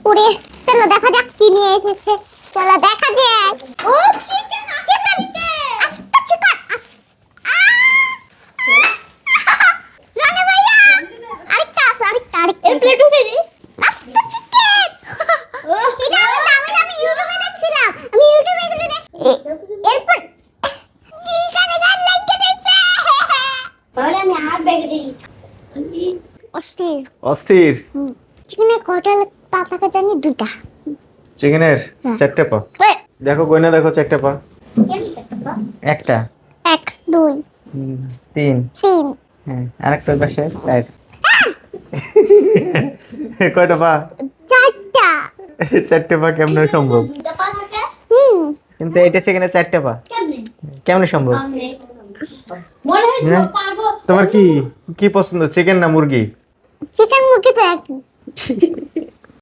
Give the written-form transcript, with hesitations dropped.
ওরে চলো দেখা যাক কি নিয়ে এসেছে। চলো দেখা যাক। ও চিকেন চিকেন আস্তে চিকেন রানে ভাইয়া আরেকটা আছে আরেকটা এর প্লেট উঠে দি আস্তে চিকেন। এটা আমি ইউটিউবে দেখছিলাম। আমি ইউটিউবে এগুলো দেখছি। এরপর চিকেন গান লাইক দিয়েছে। পরে আমি আর ব্যাগ দিই। অস্থির অস্থির। চিকেনের কয়টা পা থাকে জানি? দুইটা। চিকেনের চারটে পা। দেখো কইনা দেখো চারটে পা। একটা এক দুই তিন তিন হ্যাঁ আরেকটা পাশে চার। কয়টা পা? চারটা। চারটে পা কেমনে সম্ভব? কিন্তু এটা চিকেনের চারটে পা কেমনে সম্ভব? তোমার কি কি পছন্দ, চিকেন না মুরগি? চিকেন মুরগি তো এক